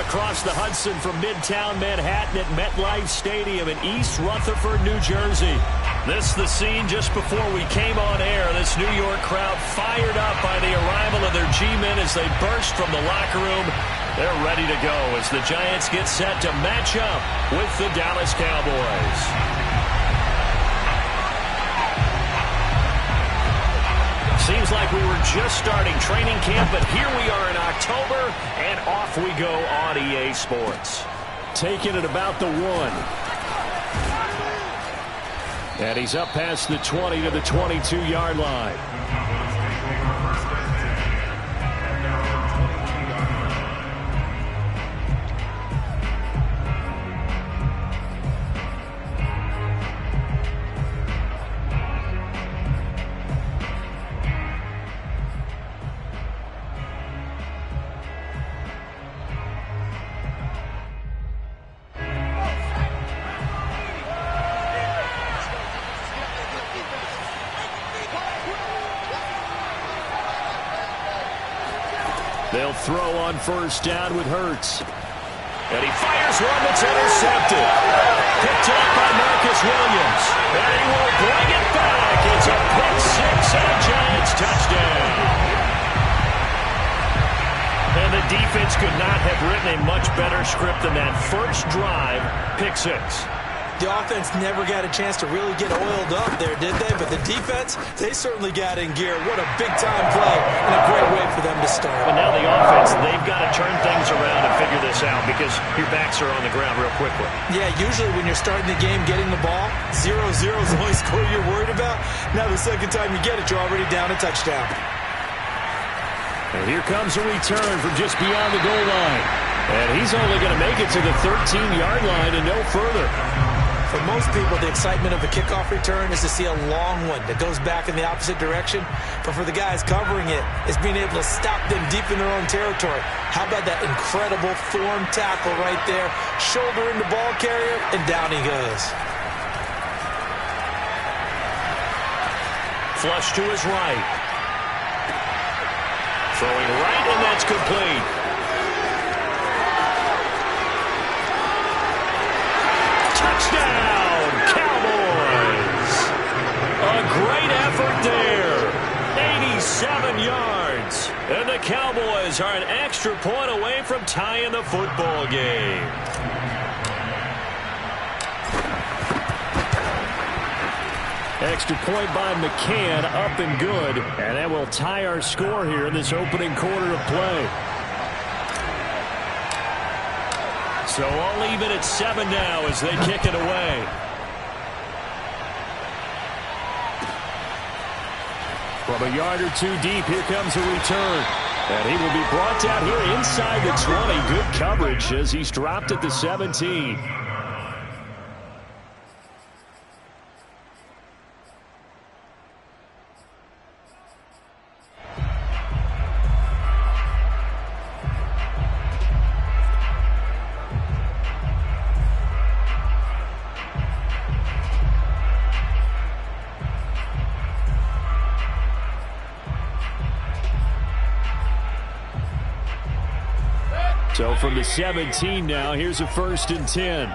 across the Hudson from Midtown Manhattan at MetLife Stadium in East Rutherford, New Jersey. This the scene just before we came on air. This New York crowd fired up by the arrival of their G-men as they burst from the locker room. They're ready to go as the Giants get set to match up with the Dallas Cowboys. Seems like we were just starting training camp, but here we are in October, and off we go on EA Sports. Taking it about the 1. And he's up past the 20 to the 22-yard line. They'll throw on first down with Hurts. And he fires one that's intercepted. Picked up by Marcus Williams. And he will bring it back. It's a pick six and a Giants touchdown. And the defense could not have written a much better script than that first drive, pick six. The offense never got a chance to really get oiled up there, did they? But the defense, they certainly got in gear. What a big-time play and a great way for them to start. But now the offense, they've got to turn things around and figure this out because your backs are on the ground real quickly. Yeah, usually when you're starting the game, getting the ball, 0-0 is the only score you're worried about. Now the second time you get it, you're already down a touchdown. And here comes a return from just beyond the goal line. And he's only going to make it to the 13-yard line and no further. For most people, the excitement of a kickoff return is to see a long one that goes back in the opposite direction. But for the guys covering it, it's being able to stop them deep in their own territory. How about that incredible form tackle right there? Shoulder in the ball carrier, and down he goes. Flush to his right. Throwing right, and that's complete. Touchdown, Cowboys! A great effort there. 87 yards. And the Cowboys are an extra point away from tying the football game. Extra point by McCann, up and good. And that will tie our score here in this opening quarter of play. So all even at 7 now as they kick it away. From a yard or two deep, here comes a return. And he will be brought down here inside the 20. Good coverage as he's dropped at the 17. So from the 17 now, here's a 1st and 10.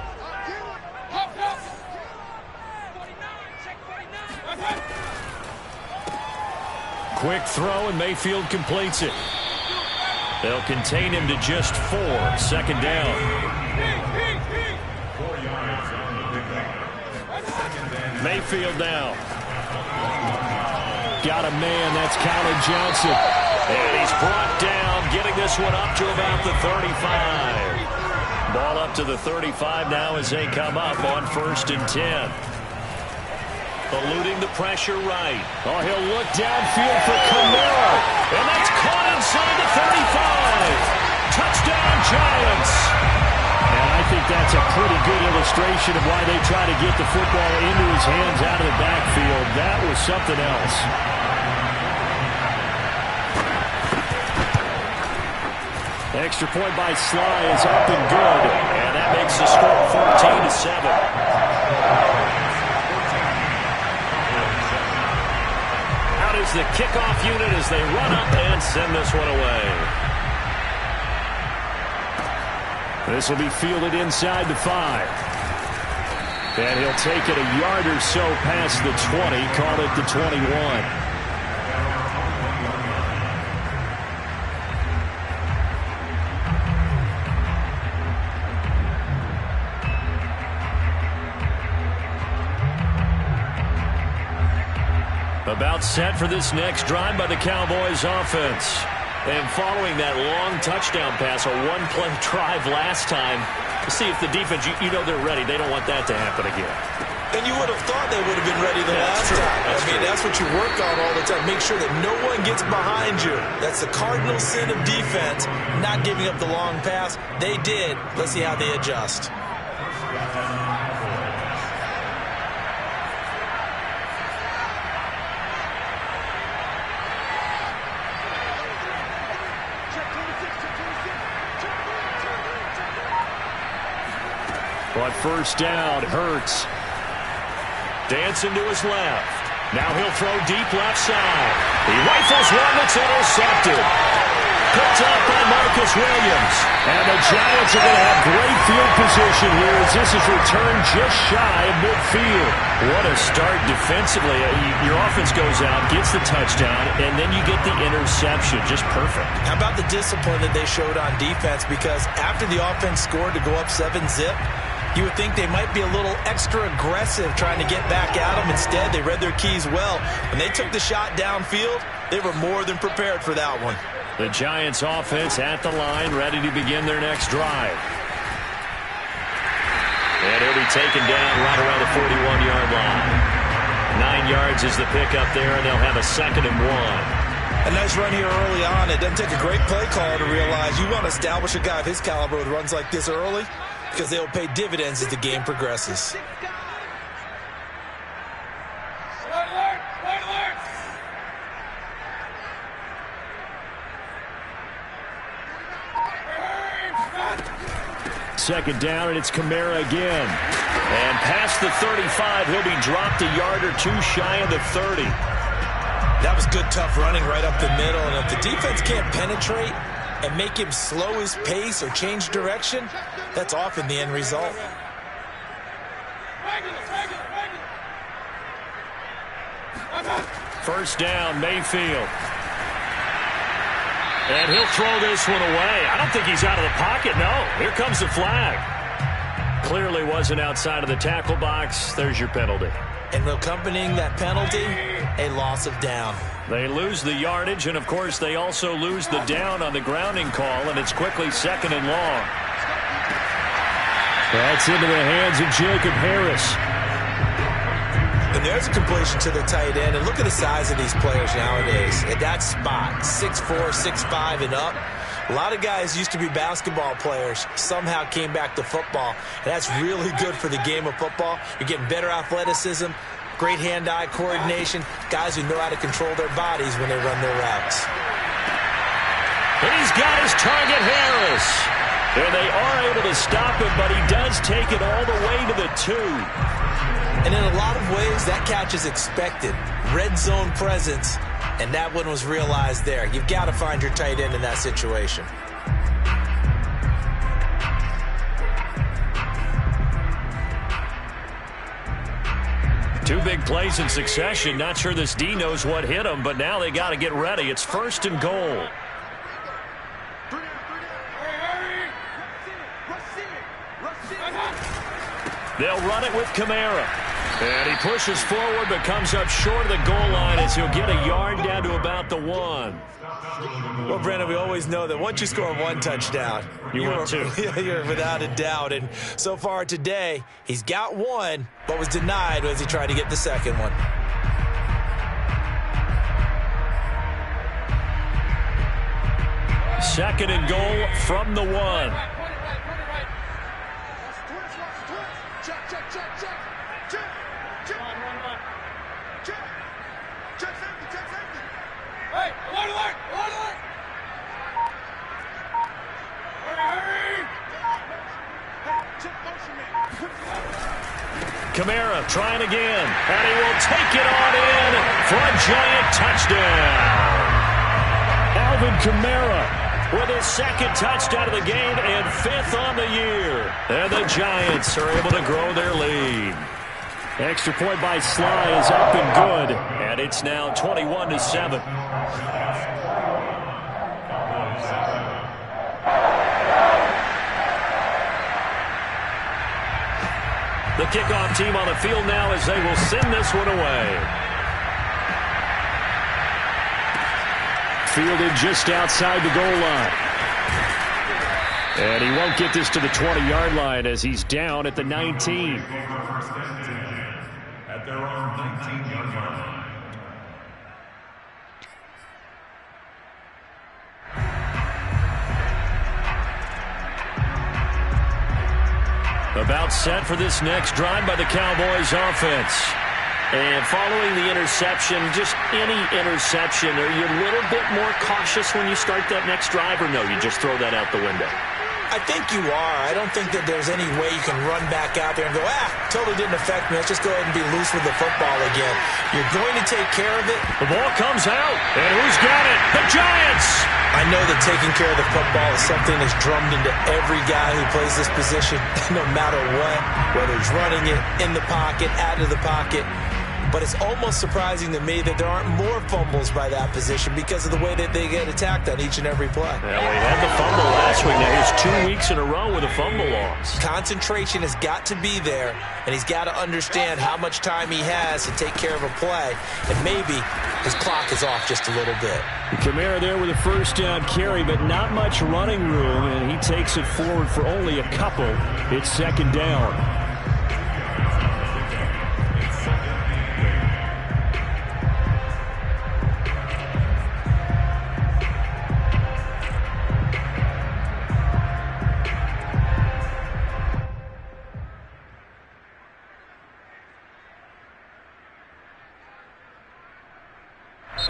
Quick throw, and Mayfield completes it. They'll contain him to just 4. 2nd down. Mayfield now. Got a man, that's Colin Johnson. And he's brought down, getting this one up to about the 35. Ball up to the 35 now as they come up on 1st and 10. Eluding the pressure right. Oh, he'll look downfield for Kamara. And that's caught inside the 35. Touchdown, Giants. And I think that's a pretty good illustration of why they try to get the football into his hands out of the backfield. That was something else. Extra point by Sly is up and good. And that makes the score 14-7. Out is the kickoff unit as they run up and send this one away. This will be fielded inside the 5. And he'll take it a yard or so past the 20, call it the 21. About set for this next drive by the Cowboys offense. And following that long touchdown pass, a one-play drive last time, to see if the defense, you know they're ready. They don't want that to happen again. And you would have thought they would have been ready the last time. That's what you work on all the time. Make sure that no one gets behind you. That's the cardinal sin of defense, not giving up the long pass. They did. Let's see how they adjust. On first down, Hurts. Dancing to his left. Now he'll throw deep left side. He rifles one that's intercepted. Picked up by Marcus Williams. And the Giants are going to have great field position here as this is returned just shy of midfield. What a start defensively. Your offense goes out, gets the touchdown, and then you get the interception. Just perfect. How about the discipline that they showed on defense? Because after the offense scored to go up 7-zip, you would think they might be a little extra aggressive trying to get back at them. Instead, they read their keys well. When they took the shot downfield, they were more than prepared for that one. The Giants offense at the line, ready to begin their next drive. And he'll be taken down right around the 41-yard line. 9 yards is the pickup there, and they'll have a 2nd and 1. A nice run here early on. It doesn't take a great play caller to realize you want to establish a guy of his caliber with runs like this early, because they will pay dividends as the game progresses. Second down, and it's Kamara again. And past the 35, he'll be dropped a yard or two shy of the 30. That was good, tough running right up the middle. And if the defense can't penetrate and make him slow his pace or change direction, that's often the end result. First down, Mayfield. And he'll throw this one away. I don't think he's out of the pocket, no. Here comes the flag. Clearly wasn't outside of the tackle box. There's your penalty. And accompanying that penalty, a loss of down. They lose the yardage, and, of course, they also lose the down on the grounding call, and it's quickly 2nd and long. That's into the hands of Jacob Harris. And there's a completion to the tight end. And look at the size of these players nowadays. At that spot, 6'4", 6'5", and up. A lot of guys used to be basketball players, somehow came back to football. And that's really good for the game of football. You're getting better athleticism, great hand-eye coordination, guys who know how to control their bodies when they run their routes. And he's got his target, Harris. And they are able to stop him, but he does take it all the way to the 2. And in a lot of ways, that catch is expected. Red zone presence, and that one was realized there. You've got to find your tight end in that situation. Two big plays in succession. Not sure this D knows what hit him, but now they got to get ready. It's 1st and goal. They'll run it with Kamara. And he pushes forward but comes up short of the goal line as he'll get a yard down to about the 1. Well, Brandon, we always know that once you score one touchdown, you're without a doubt. And so far today, he's got one, but was denied as he tried to get the second one. Second and goal from the 1. Kamara trying again, and he will take it on in for a giant touchdown. Alvin Kamara with his second touchdown of the game and 5th on the year. And the Giants are able to grow their lead. Extra point by Sly is up and good, and it's now 21-7. The kickoff team on the field now as they will send this one away. Fielded just outside the goal line. And he won't get this to the 20-yard line as he's down at the 19. At their own 19-yard line. About set for this next drive by the Cowboys offense. And following the interception, just any interception, are you a little bit more cautious when you start that next drive, or no, you just throw that out the window? I think you are. I don't think that there's any way you can run back out there and go, totally didn't affect me. Let's just go ahead and be loose with the football again. You're going to take care of it. The ball comes out, and who's got it? The Giants! I know that taking care of the football is something that's drummed into every guy who plays this position, no matter what, whether he's running it, in the pocket, out of the pocket. But it's almost surprising to me that there aren't more fumbles by that position because of the way that they get attacked on each and every play. Well, we had the fumble last week. Now here's 2 weeks in a row with a fumble loss. Concentration has got to be there, and he's got to understand how much time he has to take care of a play. And maybe his clock is off just a little bit. Kamara there with a first down carry, but not much running room, and he takes it forward for only a couple. It's second down.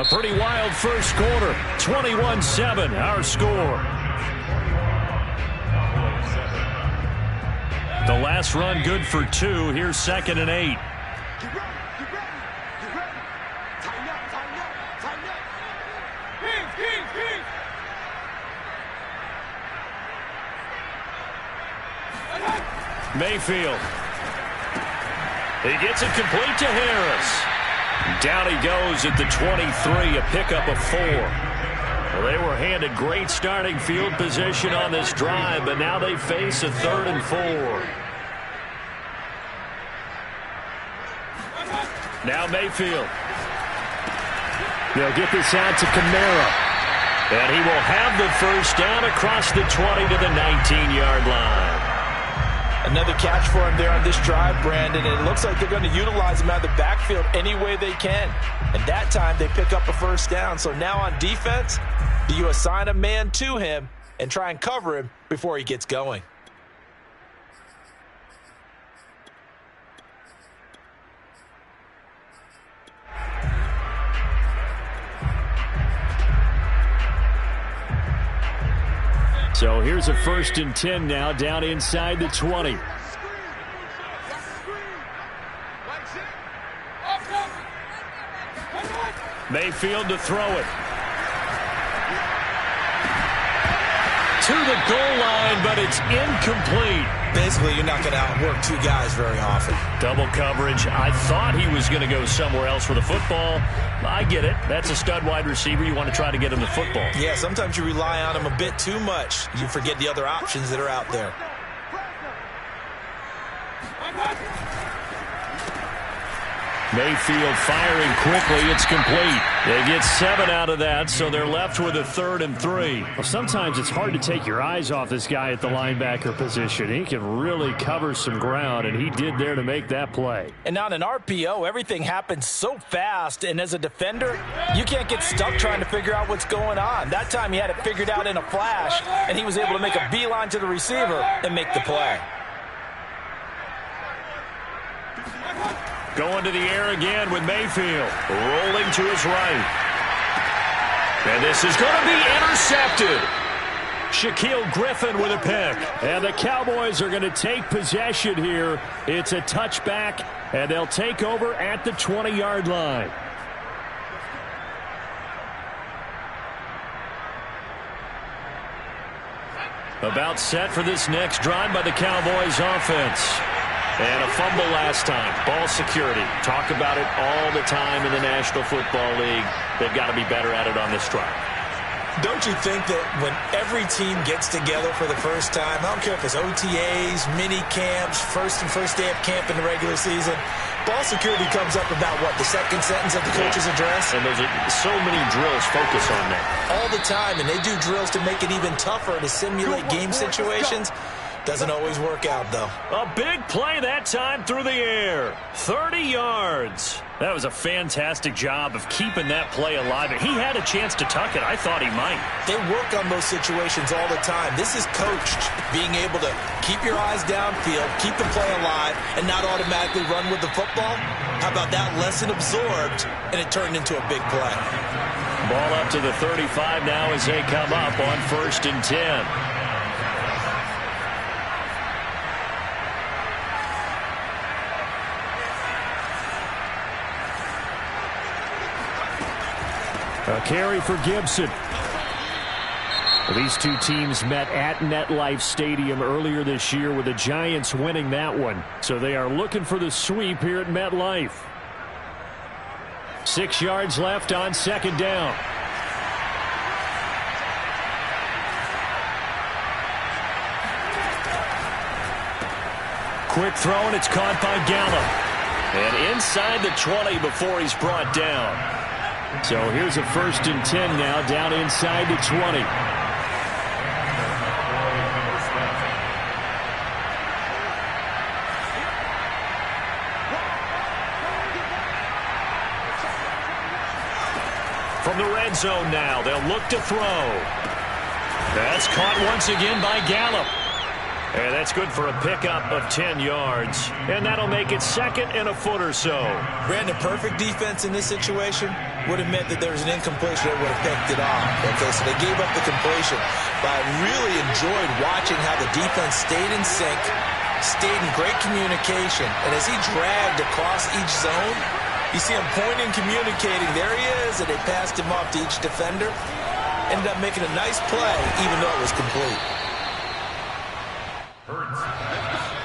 A pretty wild first quarter. 21-7, our score. The last run good for 2. Here's 2nd and 8. Mayfield. He gets it complete to Harris. Down he goes at the 23, a pickup of 4. Well, they were handed great starting field position on this drive, but now they face a 3rd and 4. Now Mayfield. They'll get this out to Kamara. And he will have the first down across the 20 to the 19-yard line. Another catch for him there on this drive, Brandon, and it looks like they're going to utilize him out of the backfield any way they can. And that time they pick up a first down. So now on defense, do you assign a man to him and try and cover him before he gets going? So here's a 1st and 10 now, down inside the 20. Mayfield to throw it. To the goal line, but it's incomplete. Basically, you're not going to outwork 2 guys very often. Double coverage. I thought he was going to go somewhere else with the football. I get it. That's a stud wide receiver. You want to try to get him the football. Yeah, sometimes you rely on him a bit too much. You forget the other options that are out there. Mayfield firing quickly. It's complete. They get 7 out of that, so they're left with a 3rd and 3. Well, sometimes it's hard to take your eyes off this guy at the linebacker position. He can really cover some ground, and he did there to make that play. And on an RPO, everything happens so fast, and as a defender, you can't get stuck trying to figure out what's going on. That time he had it figured out in a flash, and he was able to make a beeline to the receiver and make the play. Going to the air again with Mayfield. Rolling to his right. And this is going to be intercepted. Shaquill Griffin with a pick. And the Cowboys are going to take possession here. It's a touchback, and they'll take over at the 20-yard line. About set for this next drive by the Cowboys offense. And a fumble last time. Ball security. Talk about it all the time in the National Football League. They've got to be better at it on this drive. Don't you think that when every team gets together for the first time, I don't care if it's OTAs, mini camps, first day of camp in the regular season, ball security comes up about what, the second sentence of the coach's address? And there's so many drills focus on that. All the time, and they do drills to make it even tougher to simulate game situations. Doesn't always work out, though. A big play that time through the air. 30 yards. That was a fantastic job of keeping that play alive. He had a chance to tuck it. I thought he might. They work on those situations all the time. This is coached, being able to keep your eyes downfield, keep the play alive, and not automatically run with the football. How about that lesson absorbed, and it turned into a big play. Ball up to the 35 now as they come up on 1st and 10. A carry for Gibson. These two teams met at MetLife Stadium earlier this year with the Giants winning that one. So they are looking for the sweep here at MetLife. 6 yards left on 2nd down. Quick throw, and it's caught by Gallup. And inside the 20 before he's brought down. So here's a 1st and 10 now, down inside the 20. From the red zone now, they'll look to throw. That's caught once again by Gallup. And that's good for a pickup of 10 yards. And that'll make it 2nd and a foot or so. Brandon, perfect defense in this situation would have meant that there was an incompletion that would have picked it off. Okay, so they gave up the completion. But I really enjoyed watching how the defense stayed in sync, stayed in great communication. And as he dragged across each zone, you see him pointing, communicating. There he is, and they passed him off to each defender. Ended up making a nice play, even though it was complete.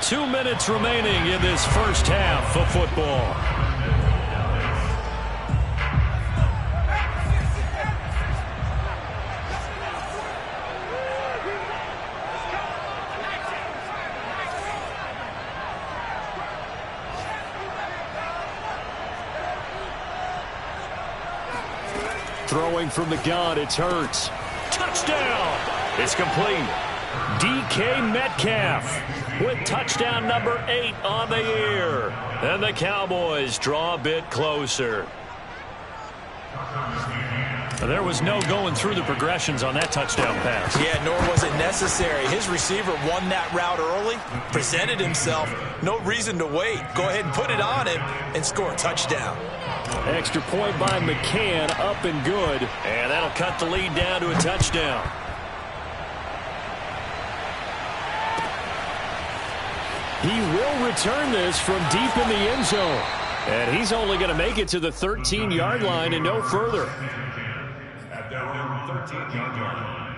2 minutes remaining in this first half of football. Throwing from the gun, it's Hurts. Touchdown! It's complete. DK Metcalf with touchdown number 8 on the year. And the Cowboys draw a bit closer. There was no going through the progressions on that touchdown pass. Yeah, nor was it necessary. His receiver won that route early, presented himself. No reason to wait. Go ahead and put it on him and score a touchdown. Extra point by McCann, up and good. And that'll cut the lead down to a touchdown. He will return this from deep in the end zone. And he's only going to make it to the 13-yard line and no further. At their own 13-yard line.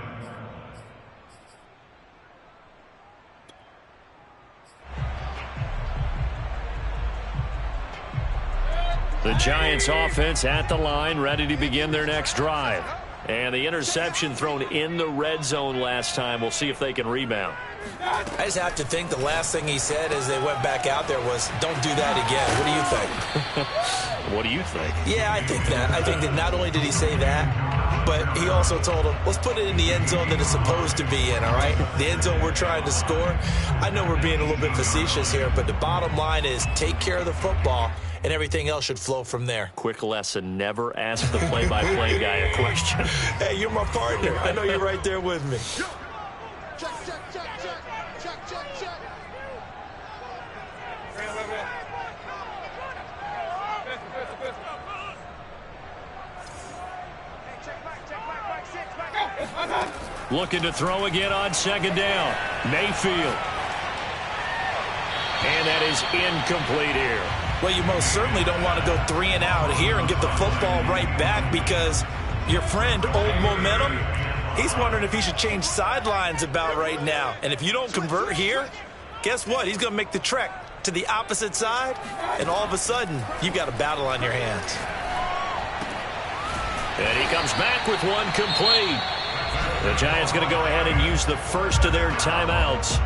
The Giants offense at the line, ready to begin their next drive. And the interception thrown in the red zone last time. We'll see if they can rebound. I just have to think the last thing he said as they went back out there was, don't do that again. What do you think? What do you think? Yeah, I think that. I think that not only did he say that, but he also told him, let's put it in the end zone that it's supposed to be in, all right? The end zone we're trying to score. I know we're being a little bit facetious here, but the bottom line is take care of the football, and everything else should flow from there. Quick lesson, never ask the play-by-play guy a question. Hey, you're my partner. I know you're right there with me. Check, check, check, check, check, check, check. Looking to throw again on 2nd down. Mayfield. And that is incomplete here. Well, you most certainly don't want to go 3 and out here and get the football right back because your friend, Old Momentum, He's wondering if he should change sidelines about right now. And if you don't convert here, guess what? He's going to make the trek to the opposite side, and all of a sudden, you've got a battle on your hands. And he comes back with one complete. The Giants going to go ahead and use the first of their timeouts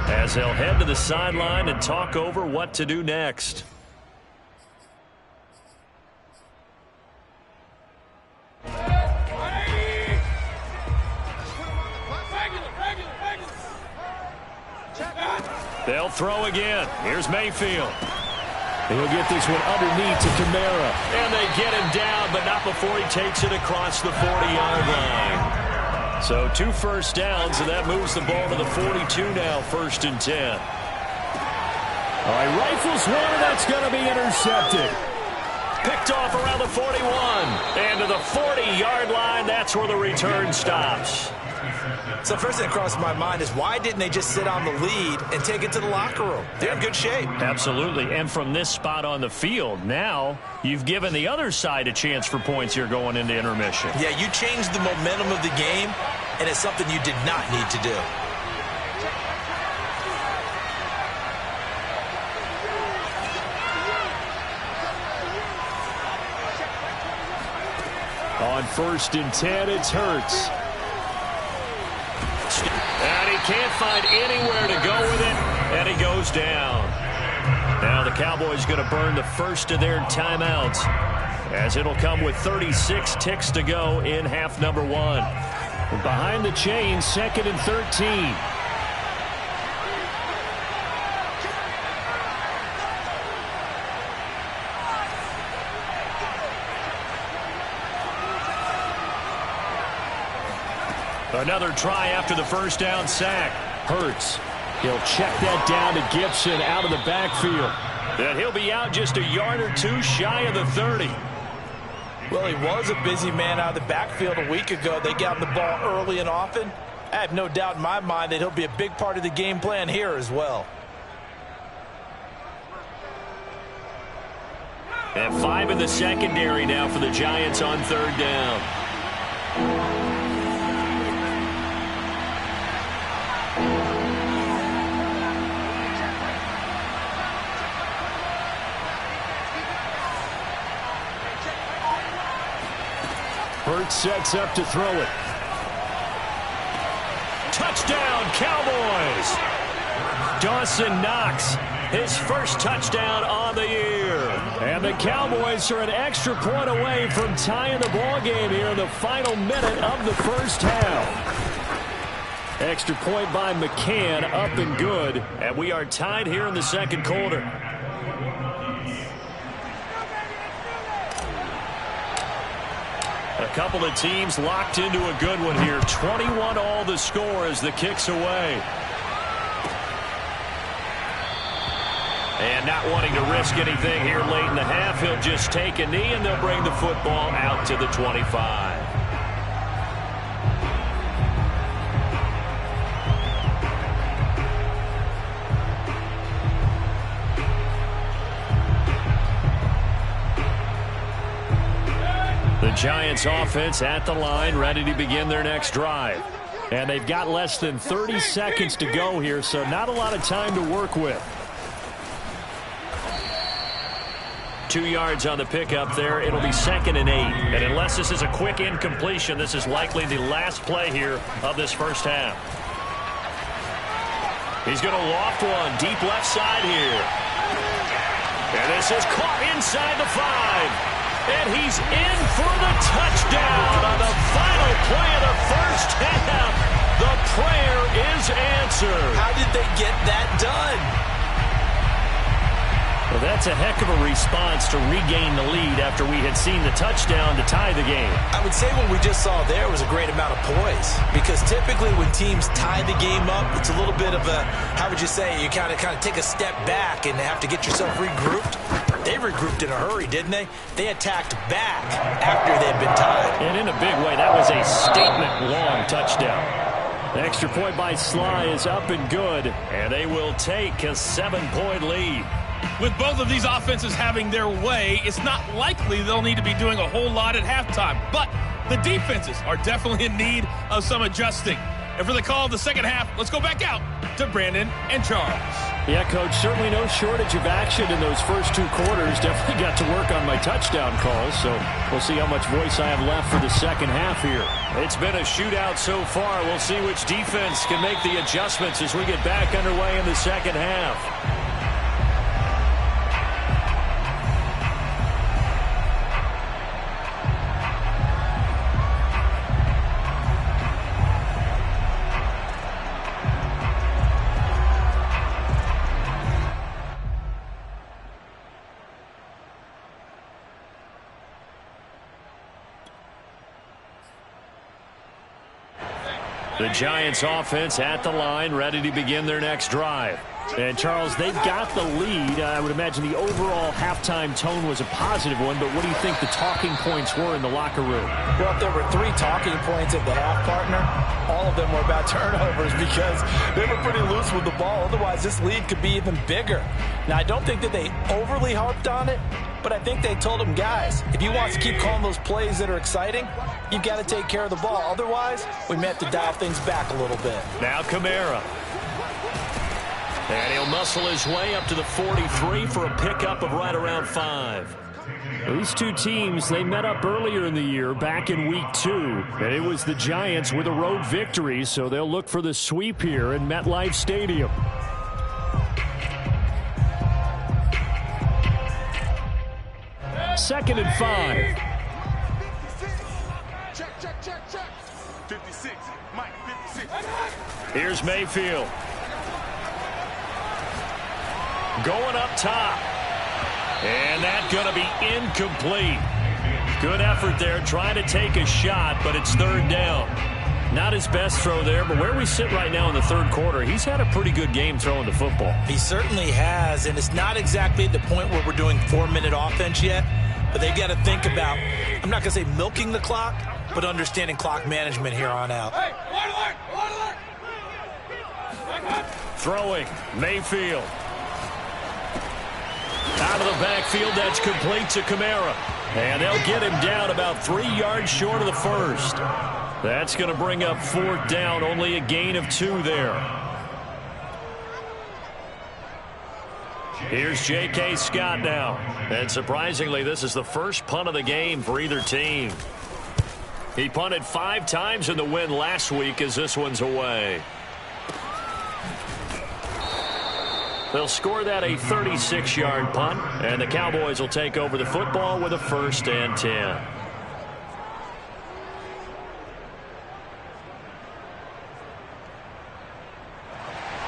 as they'll head to the sideline and talk over what to do next. They'll throw again. Here's Mayfield. He'll get this one underneath to Kamara. And they get him down, but not before he takes it across the 40-yard line. So 2 first downs, and that moves the ball to the 42 now, 1st and 10. All right, rifles one, and that's going to be intercepted. Picked off around the 41. And to the 40-yard line, that's where the return stops. So first thing that crossed my mind is why didn't they just sit on the lead and take it to the locker room? They're in good shape. Absolutely. And from this spot on the field, now you've given the other side a chance for points here going into intermission. Yeah, you changed the momentum of the game, and it's something you did not need to do. On 1st and 10, it's Hurts. And he can't find anywhere to go with it, and he goes down. Now the Cowboys going to burn the first of their timeouts, as it'll come with 36 ticks to go in half number 1. Behind the chains, 2nd and 13. Another try after the first down sack. Hurts. He'll check that down to Gibson out of the backfield. And he'll be out just a yard or 2 shy of the 30. Well, he was a busy man out of the backfield a week ago. They got him the ball early and often. I have no doubt in my mind that he'll be a big part of the game plan here as well. And 5 in the secondary now for the Giants on 3rd down. Hurts sets up to throw it. Touchdown, Cowboys! Dawson Knox, his first touchdown on the year. And the Cowboys are an extra point away from tying the ball game here in the final minute of the first half. Extra point by McCann, up and good. And we are tied here in the second quarter. A couple of teams locked into a good one here. 21 all the score as the kick's away. And not wanting to risk anything here late in the half, he'll just take a knee and they'll bring the football out to the 25. The Giants offense at the line, ready to begin their next drive. And they've got less than 30 seconds to go here, so not a lot of time to work with. 2 yards on the pickup there. It'll be 2nd and 8. And unless this is a quick incompletion, this is likely the last play here of this first half. He's going to loft one deep left side here. And this is caught inside the 5. And he's in for the touchdown on the final play of the first half. The prayer is answered. How did they get that done? Well, that's a heck of a response to regain the lead after we had seen the touchdown to tie the game. I would say what we just saw there was a great amount of poise. Because typically when teams tie the game up, it's a little bit of a, how would you say, you kind of take a step back and have to get yourself regrouped. They regrouped in a hurry, didn't they? They attacked back after they'd been tied. And in a big way, that was a statement-long touchdown. The extra point by Sly is up and good, and they will take a 7-point lead. With both of these offenses having their way, it's not likely they'll need to be doing a whole lot at halftime. But the defenses are definitely in need of some adjusting. And for the call of the second half, let's go back out to Brandon and Charles. Yeah, Coach, certainly no shortage of action in those first 2 quarters. Definitely got to work on my touchdown calls, so we'll see how much voice I have left for the second half here. It's been a shootout so far. We'll see which defense can make the adjustments as we get back underway in the second half. The Giants offense at the line, ready to begin their next drive. And, Charles, they've got the lead. I would imagine the overall halftime tone was a positive one, but what do you think the talking points were in the locker room? Well, if there were 3 talking points at the half, partner, all of them were about turnovers because they were pretty loose with the ball. Otherwise, this lead could be even bigger. Now, I don't think that they overly harped on it, but I think they told them, guys, if you want to keep calling those plays that are exciting, you've got to take care of the ball. Otherwise, we may have to dial things back a little bit. Now Kamara. And he'll muscle his way up to the 43 for a pickup of right around 5. These two teams, they met up earlier in the year, back in week 2. And it was the Giants with a road victory, so they'll look for the sweep here in MetLife Stadium. Second and 5. Check. 56. Mike, 56. Here's Mayfield. Going up top. And that's going to be incomplete. Good effort there, trying to take a shot, but it's third down. Not his best throw there, but where we sit right now in the third quarter, he's had a pretty good game throwing the football. He certainly has, and it's not exactly at the point where we're doing 4-minute offense yet, but they've got to think about, I'm not going to say milking the clock, but understanding clock management here on out. Throwing, Mayfield. Out of the backfield, that's complete to Kamara. And they'll get him down about 3 yards short of the first. That's going to bring up fourth down, only a gain of 2 there. Here's J.K. Scott now. And surprisingly, this is the first punt of the game for either team. He punted 5 times in the win last week as this one's away. They'll score that a 36-yard punt, and the Cowboys will take over the football with a 1st and 10.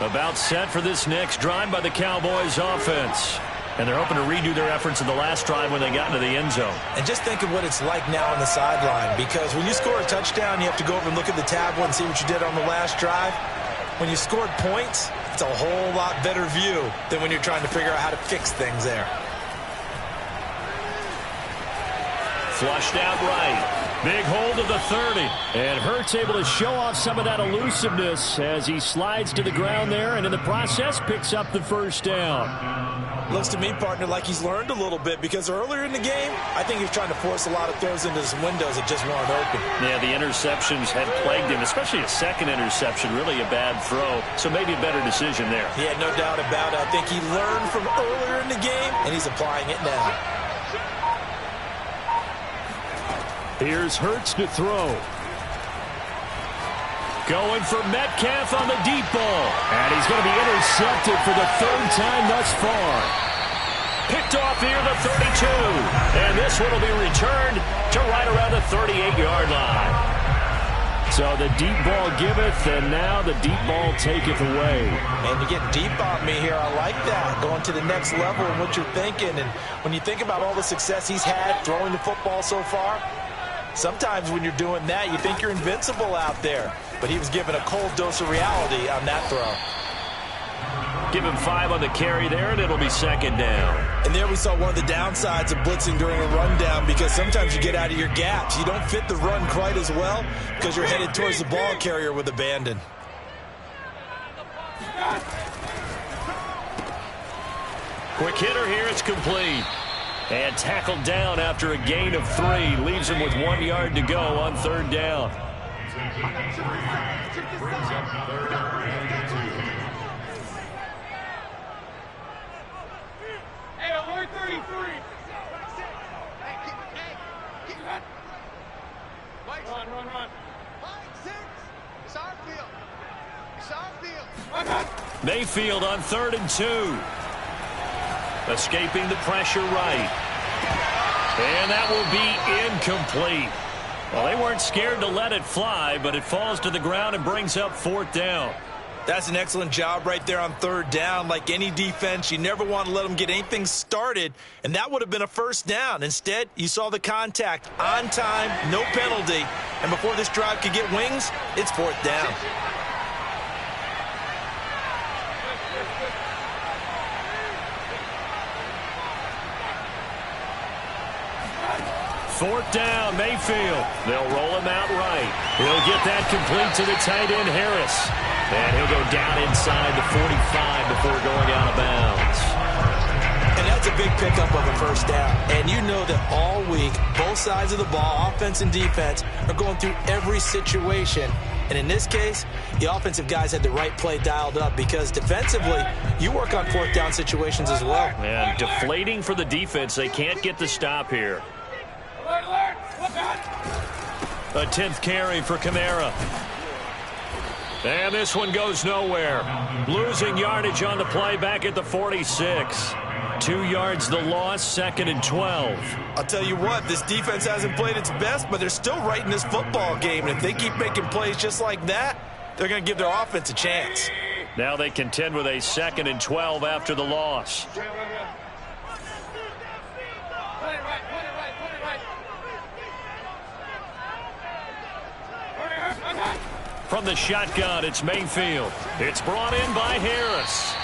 About set for this next drive by the Cowboys offense. And they're hoping to redo their efforts in the last drive when they got into the end zone. And just think of what it's like now on the sideline, because when you score a touchdown, you have to go over and look at the tablet and see what you did on the last drive. When you scored points, it's a whole lot better view than when you're trying to figure out how to fix things there. Flushed out right. Big hold of the 30. And Hurts able to show off some of that elusiveness as he slides to the ground there and in the process picks up the first down. Looks to me, partner, like he's learned a little bit because earlier in the game, I think he was trying to force a lot of throws into some windows that just weren't open. Yeah, the interceptions had plagued him, especially a second interception, really a bad throw. So maybe a better decision there. Yeah, no doubt about it. I think he learned from earlier in the game, and he's applying it now. Here's Hurts to throw. Going for Metcalf on the deep ball. And he's going to be intercepted for the 3rd time thus far. Picked off near the 32. And this one will be returned to right around the 38-yard line. So the deep ball giveth, and now the deep ball taketh away. And you get deep on me here. I like that. Going to the next level and what you're thinking. And when you think about all the success he's had throwing the football so far, sometimes when you're doing that, you think you're invincible out there. But he was given a cold dose of reality on that throw. Give him 5 on the carry there, and it'll be 2nd down. And there we saw one of the downsides of blitzing during a rundown, because sometimes you get out of your gaps. You don't fit the run quite as well because you're headed towards the ball carrier with abandon. Quick hitter here. It's complete. And tackled down after a gain of 3. Leaves him with 1 yard to go on third down. Brings up third and 2. Hey, alert 33. Run. 5-6. It's our field. It's our field. Mayfield on 3rd and 2. Escaping the pressure right. And that will be incomplete. Well, they weren't scared to let it fly, but it falls to the ground and brings up 4th down. That's an excellent job right there on 3rd down. Like any defense, you never want to let them get anything started, and that would have been a 1st down. Instead, you saw the contact on time, no penalty, and before this drive could get wings, it's 4th down. Fourth down, Mayfield. They'll roll him out right. He'll get that complete to the tight end, Harris. And he'll go down inside the 45 before going out of bounds. And that's a big pickup of a 1st down. And you know that all week, both sides of the ball, offense and defense, are going through every situation. And in this case, the offensive guys had the right play dialed up because defensively, you work on 4th down situations as well. And deflating for the defense. They can't get the stop here. A 10th carry for Kamara. And this one goes nowhere. Losing yardage on the play back at the 46. 2 yards the loss, 2nd and 12. I'll tell you what, this defense hasn't played its best, but they're still right in this football game. And if they keep making plays just like that, they're going to give their offense a chance. Now they contend with a 2nd and 12 after the loss. From the shotgun, it's Mayfield. It's brought in by Harris.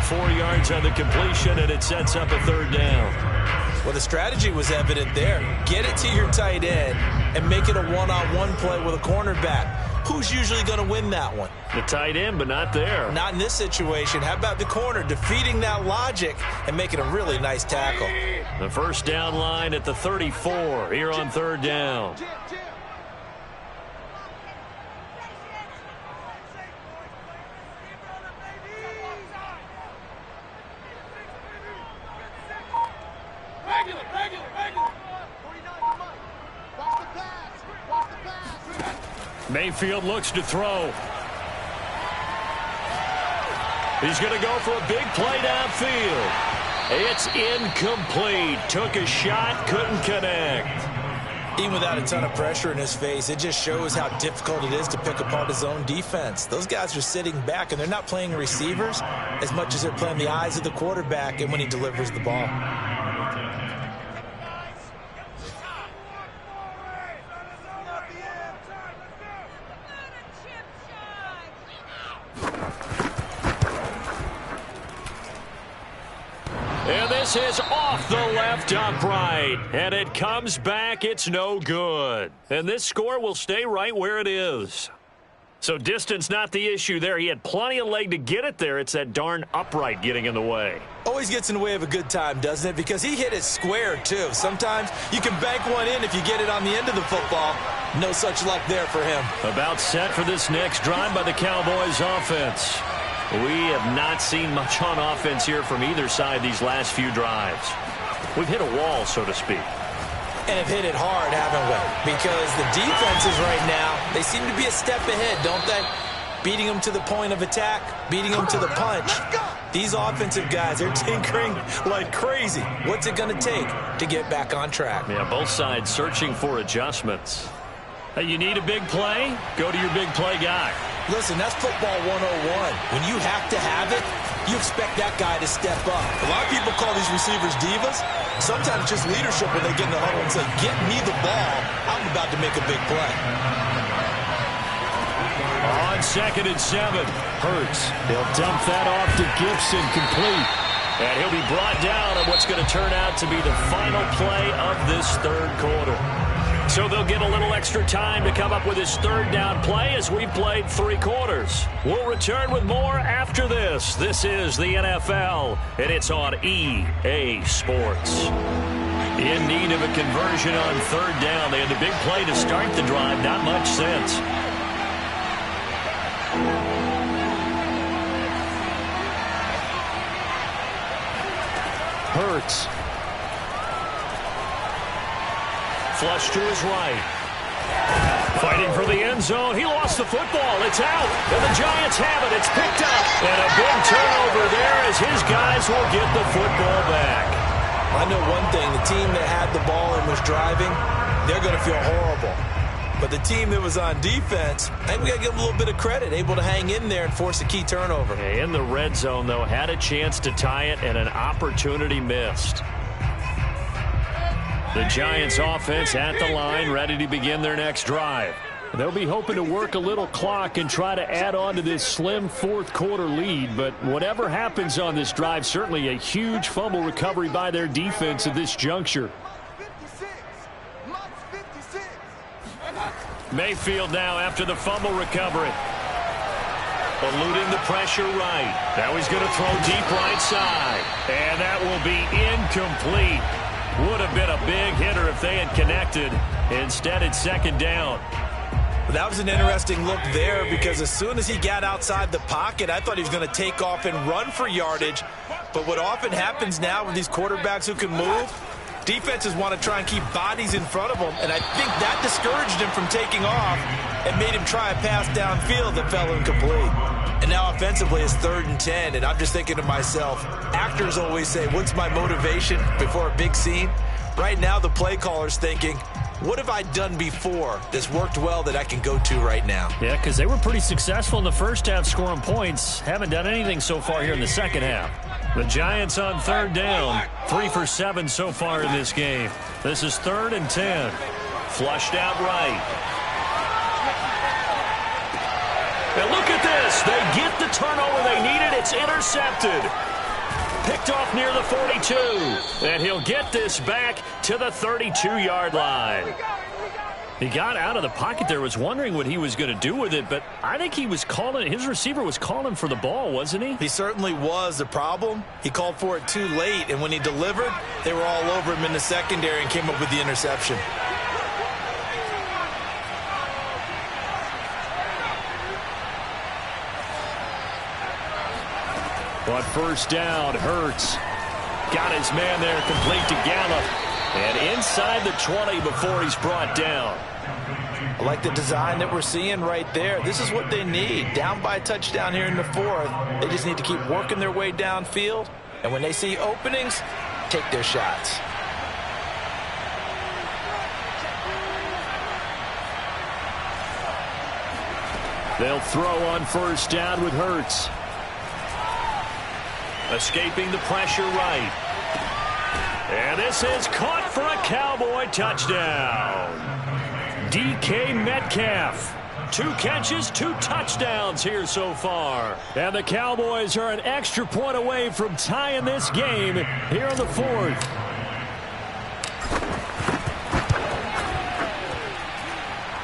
4 yards on the completion, and it sets up a 3rd down. Well, the strategy was evident there. Get it to your tight end and make it a one-on-one play with a cornerback. Who's usually going to win that one? The tight end, but not there. Not in this situation. How about the corner defeating that logic and making a really nice tackle? The 1st down line at the 34 here on 3rd down. Mayfield looks to throw. He's going to go for a big play downfield. It's incomplete. Took a shot, couldn't connect. Even without a ton of pressure in his face, it just shows how difficult it is to pick apart his own defense. Those guys are sitting back, and they're not playing receivers as much as they're playing the eyes of the quarterback and when he delivers the ball. And this is off the left upright. And it comes back. It's no good. And this score will stay right where it is. So distance not the issue there. He had plenty of leg to get it there. It's that darn upright getting in the way. Always gets in the way of a good time, doesn't it? Because he hit it square, too. Sometimes you can bank one in if you get it on the end of the football. No such luck there for him. About set for this next drive by the Cowboys offense. We have not seen much on offense here from either side these last few drives. We've hit a wall, so to speak. And have hit it hard, haven't we? Because the defenses right now, they seem to be a step ahead, don't they? Beating them to the point of attack, beating them to the punch. These offensive guys are tinkering like crazy. What's it going to take to get back on track? Yeah, both sides searching for adjustments. Hey, you need a big play? Go to your big play guy. Listen, that's football 101. When you have to have it, you expect that guy to step up. A lot of people call these receivers divas. Sometimes just leadership when they get in the huddle and say, get me the ball. I'm about to make a big play. On 2nd and 7, Hurts. He'll dump that off to Gibson, complete. And he'll be brought down on what's going to turn out to be the final play of this third quarter. So they'll get a little extra time to come up with his third down play as we've played 3 quarters. We'll return with more after this. This is the NFL, and it's on EA Sports. In need of a conversion on third down. They had the big play to start the drive. Not much since. Hurts. Flush to his right. Fighting for the end zone. He lost the football. It's out. And the Giants have it. It's picked up. And a big turnover there as his guys will get the football back. I know one thing. The team that had the ball and was driving, they're going to feel horrible. But the team that was on defense, I think we got to give them a little bit of credit. Able to hang in there and force a key turnover. In the red zone, though, had a chance to tie it and an opportunity missed. The Giants offense at the line, ready to begin their next drive. They'll be hoping to work a little clock and try to add on to this slim fourth quarter lead. But whatever happens on this drive, certainly a huge fumble recovery by their defense at this juncture. 56. Max 56. Mayfield now after the fumble recovery. Eluding the pressure right. Now he's going to throw deep right side. And that will be incomplete. Would have been a big hitter if they had connected. Instead, it's second down. That was an interesting look there because as soon as he got outside the pocket, I thought he was going to take off and run for yardage. But what often happens now with these quarterbacks who can move, defenses want to try and keep bodies in front of them. And I think that discouraged him from taking off and made him try a pass downfield that fell incomplete. And now offensively it's 3rd and 10, and I'm just thinking to myself, actors always say, what's my motivation before a big scene? Right now the play caller's thinking, what have I done before that's worked well that I can go to right now? Yeah, because they were pretty successful in the first half scoring points. Haven't done anything so far here in the second half. The Giants on 3rd down. 3 for 7 so far in this game. This is 3rd and 10. Flushed out right. And look at this. They get the turnover they needed. It's intercepted. Picked off near the 42. And he'll get this back to the 32-yard line. He got out of the pocket there, was wondering what he was going to do with it, but I think he was calling, his receiver was calling for the ball, wasn't he? He certainly was. The problem, he called for it too late, and when he delivered, they were all over him in the secondary and came up with the interception. But first down, Hurts got his man there, complete to Gallup. And inside the 20 before he's brought down. I like the design that we're seeing right there. This is what they need. Down by a touchdown here in the 4th. They just need to keep working their way downfield. And when they see openings, take their shots. They'll throw on first down with Hurts. Escaping the pressure right. And this is caught for a Cowboy touchdown. DK Metcalf. 2 catches, 2 touchdowns here so far. And the Cowboys are an extra point away from tying this game here in the 4th.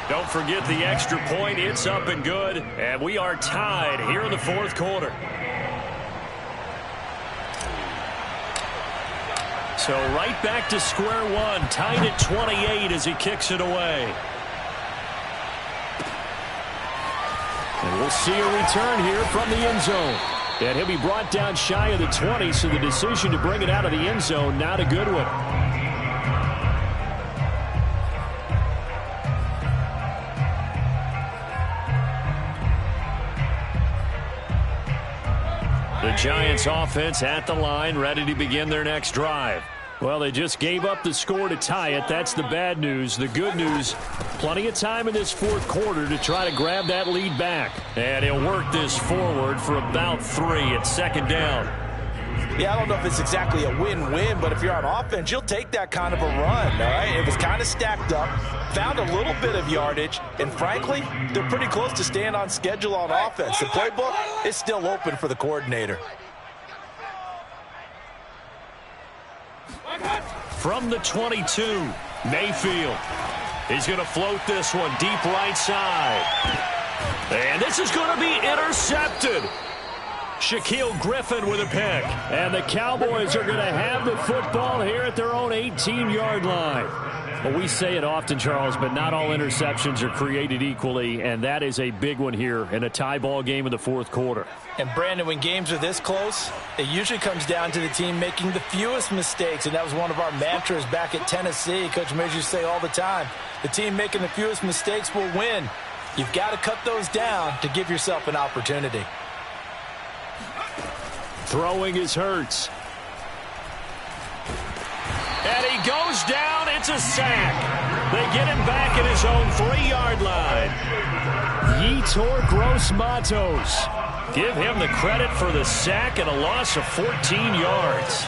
Don't forget the extra point. It's up and good. And we are tied here in the 4th quarter. So right back to square one, tied at 28 as he kicks it away. And we'll see a return here from the end zone. And he'll be brought down shy of the 20, so the decision to bring it out of the end zone, not a good one. The Giants offense at the line, ready to begin their next drive. Well, they just gave up the score to tie it. That's the bad news. The good news, plenty of time in this 4th quarter to try to grab that lead back. And he'll work this forward for about 3 at second down. Yeah, I don't know if it's exactly a win-win, but if you're on offense, you'll take that kind of a run, all right? It was kind of stacked up, found a little bit of yardage, and frankly, they're pretty close to staying on schedule on offense. The playbook is still open for the coordinator. From the 22, Mayfield. He's going to float this one deep right side. And this is going to be intercepted. Shaquille Griffin with a pick. And the Cowboys are going to have the football here at their own 18-yard line. Well, we say it often, Charles, but not all interceptions are created equally, and that is a big one here in a tie ball game in the fourth quarter. And, Brandon, when games are this close, it usually comes down to the team making the fewest mistakes, and that was one of our mantras back at Tennessee. Coach Midge used to say all the time, the team making the fewest mistakes will win. You've got to cut those down to give yourself an opportunity. Throwing is Hurts. And he goes down. It's a sack. They get him back at his own 3-yard line. Yetur Gross-Matos. Give him the credit for the sack and a loss of 14 yards.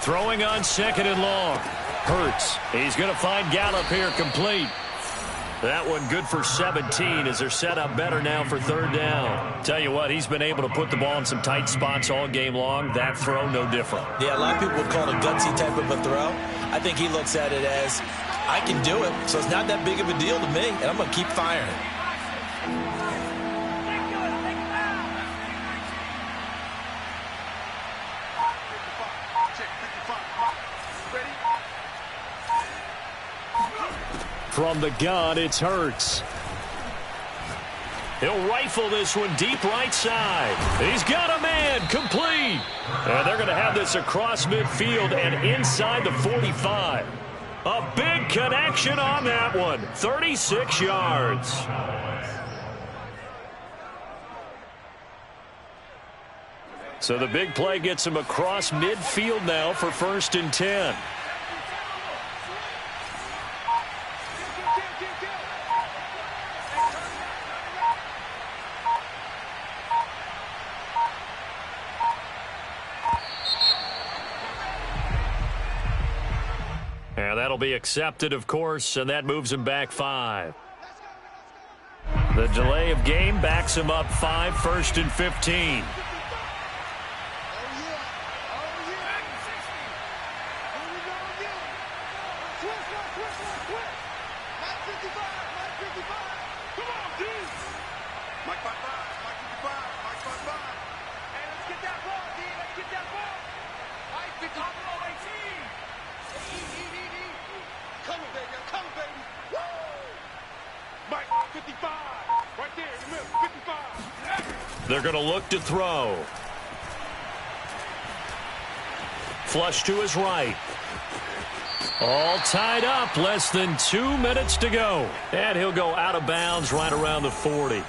Throwing on 2nd and long. Hurts. He's going to find Gallup here complete. That one good for 17 as they're set up better now for 3rd down. Tell you what, he's been able to put the ball in some tight spots all game long. That throw, no different. Yeah, a lot of people would call it a gutsy type of a throw. I think he looks at it as, I can do it, so it's not that big of a deal to me, and I'm going to keep firing it. From the gun, it's Hurts. He'll rifle this one deep right side. He's got a man, complete. And they're going to have this across midfield and inside the 45. A big connection on that one. 36 yards. So the big play gets him across midfield now for 1st and 10. And that'll be accepted, of course, and that moves him back 5. The delay of game backs him up 5, 1st and 15. They're going to look to throw. Flush to his right. All tied up. Less than 2 minutes to go. And he'll go out of bounds right around the 40.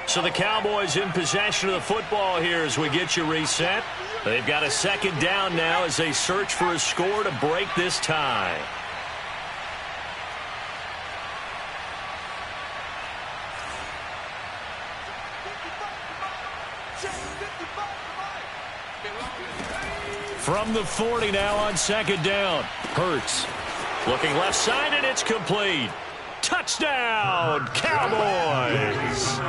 So the Cowboys in possession of the football here as we get you reset. They've got a 2nd down now as they search for a score to break this tie. From the 40 now on 2nd down. Hurts. Looking left side, and it's complete. Touchdown, Cowboys.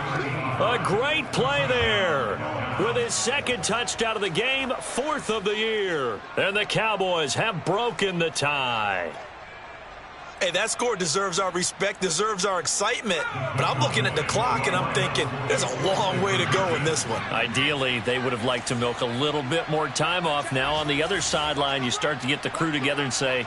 A great play there. With his 2nd touchdown of the game, 4th of the year. And the Cowboys have broken the tie. Hey, that score deserves our respect, deserves our excitement. But I'm looking at the clock, and I'm thinking, there's a long way to go in this one. Ideally, they would have liked to milk a little bit more time off. Now on the other sideline, you start to get the crew together and say,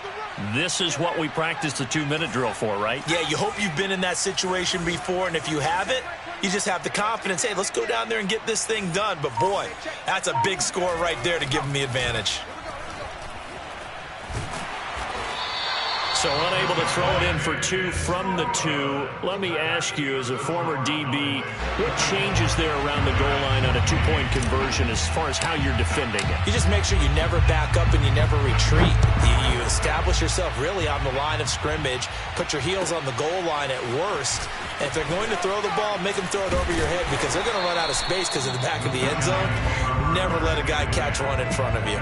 this is what we practiced the 2-minute drill for, right? Yeah, you hope you've been in that situation before, and if you haven't, you just have the confidence, hey, let's go down there and get this thing done. But, boy, that's a big score right there to give them the advantage. So unable to throw it in for 2 from the 2. Let me ask you, as a former DB, what changes there around the goal line on a 2-point conversion as far as how you're defending it? You just make sure you never back up and you never retreat. You establish yourself really on the line of scrimmage, put your heels on the goal line at worst. And if they're going to throw the ball, make them throw it over your head because they're going to run out of space because of the back of the end zone. Never let a guy catch one in front of you.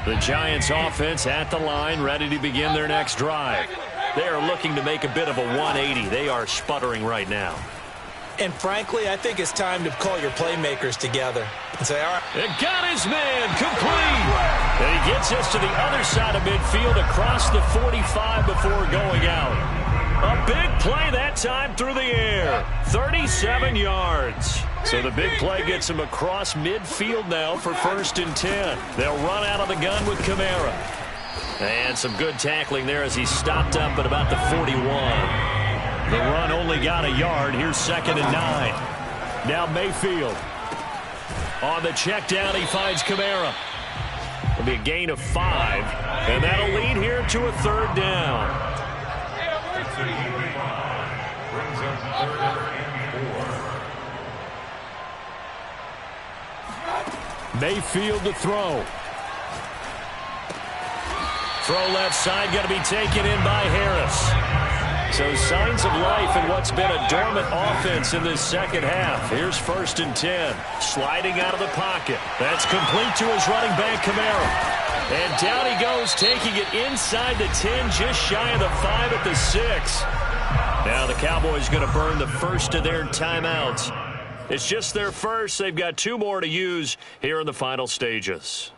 The Giants offense at the line, ready to begin their next drive. They are looking to make a bit of a 180. They are sputtering right now. And frankly, I think it's time to call your playmakers together and say, all right. It got his man complete. And he gets us to the other side of midfield across the 45 before going out. A big play that time through the air. 37 yards. So the big play gets him across midfield now for 1st and 10. They'll run out of the gun with Kamara. And some good tackling there as he stopped up at about the 41. The run only got a yard. Here's 2nd and 9. Now Mayfield. On the check down, he finds Kamara. It'll be a gain of 5. And that'll lead here to a 3rd down. Brings up 3rd and 4. Mayfield to throw. Throw left side, going to be taken in by Harris. So signs of life in what's been a dormant offense in this second half. Here's 1st and 10. Sliding out of the pocket. That's complete to his running back, Kamara. And down he goes, taking it inside the 10, just shy of the 5 at the 6. Now the Cowboys going to burn the first of their timeouts. It's just their first. They've got 2 more to use here in the final stages.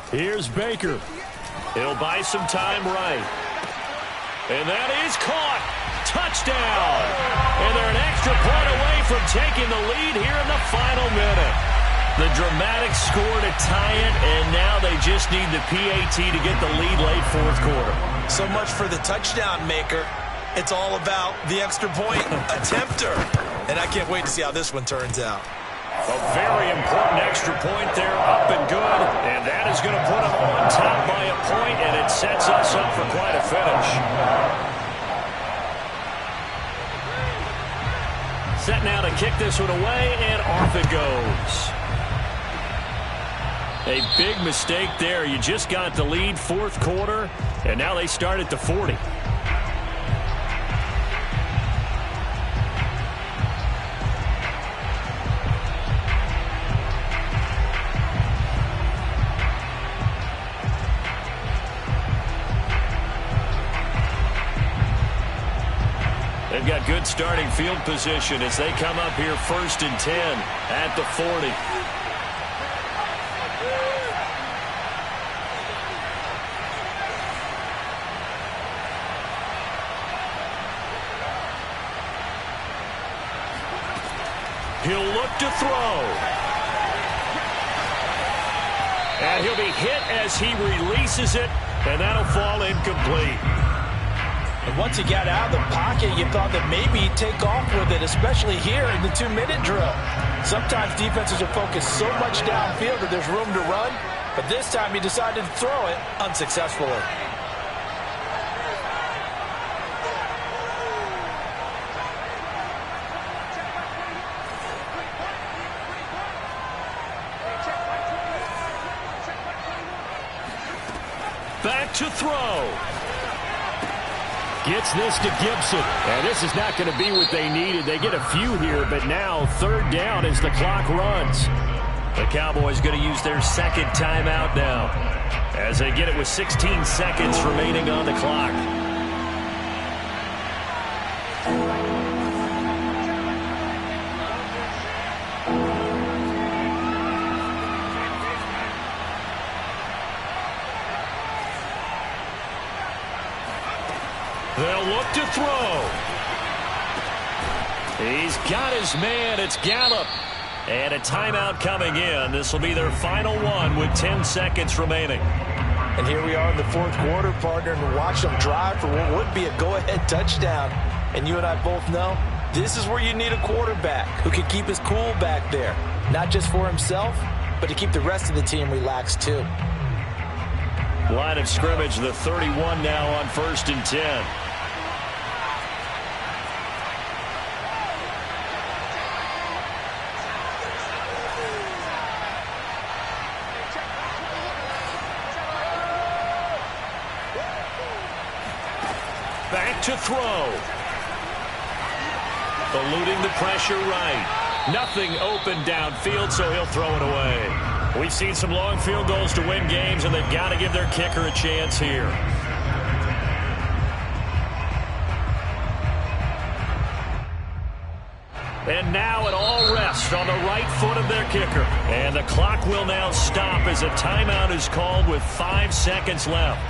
Here's Baker. He'll buy some time right. And that is caught. Touchdown. And they're an extra point away from taking the lead here in the final minute. The dramatic score to tie it, and now they just need the PAT to get the lead late 4th quarter. So much for the touchdown maker. It's all about the extra point attempter. And I can't wait to see how this one turns out. A very important extra point there, up and good. And that is going to put them on top by a point, and it sets us up for quite a finish. Set now to kick this one away, and off it goes. A big mistake there. You just got the lead 4th quarter, and now they start at the 40. They've got good starting field position as they come up here 1st and 10 at the 40. He'll look to throw. And he'll be hit as he releases it, and that'll fall incomplete. And once he got out of the pocket, you thought that maybe he'd take off with it, especially here in the 2-minute drill. Sometimes defenses are focused so much downfield that there's room to run, but this time he decided to throw it unsuccessfully. Back to throw. Gets this to Gibson. And this is not going to be what they needed. They get a few here, but now 3rd down as the clock runs. The Cowboys going to use their 2nd timeout now as they get it with 16 seconds remaining on the clock. They'll look to throw. He's got his man. It's Gallup. And a timeout coming in. This will be their final one with 10 seconds remaining. And here we are in the 4th quarter, partner, and watch them drive for what would be a go-ahead touchdown. And you and I both know This is where you need a quarterback who can keep his cool back there. Not just for himself, but to keep the rest of the team relaxed too. Line of scrimmage, the 31 now on 1st and 10. Back to throw. Eluding the pressure right. Nothing open downfield, so he'll throw it away. We've seen some long field goals to win games, and they've got to give their kicker a chance here. And now it all rests on the right foot of their kicker. And the clock will now stop as a timeout is called with 5 seconds left.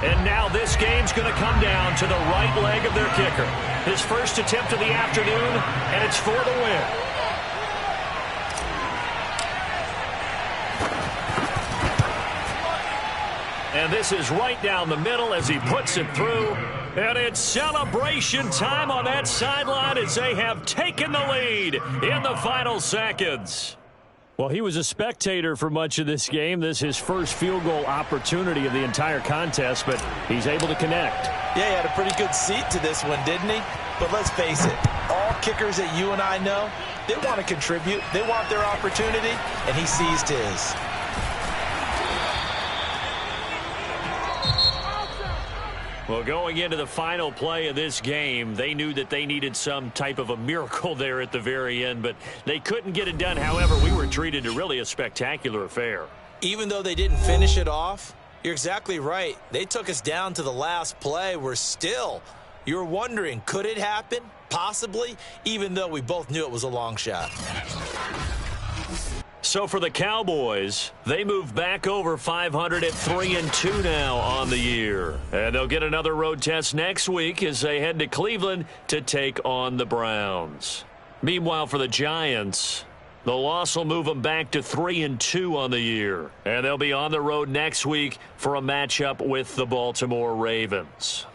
And now this game's going to come down to the right leg of their kicker. His first attempt of the afternoon, and it's for the win. And this is right down the middle as he puts it through. And it's celebration time on that sideline as they have taken the lead in the final seconds. Well, he was a spectator for much of this game. This is his first field goal opportunity of the entire contest, but he's able to connect. Yeah, he had a pretty good seat to this one, didn't he? But let's face it, all kickers that you and I know, they want to contribute. They want their opportunity, and he seized his. Well, going into the final play of this game, they knew that they needed some type of a miracle there at the very end, but they couldn't get it done. However, we were treated to really a spectacular affair. Even though they didn't finish it off, you're exactly right. They took us down to the last play. We're still, you're wondering, could it happen? Possibly, even though we both knew it was a long shot. So for the Cowboys, they move back over 500 at 3-2 now on the year. And they'll get another road test next week as they head to Cleveland to take on the Browns. Meanwhile, for the Giants, the loss will move them back to 3-2 on the year. And they'll be on the road next week for a matchup with the Baltimore Ravens.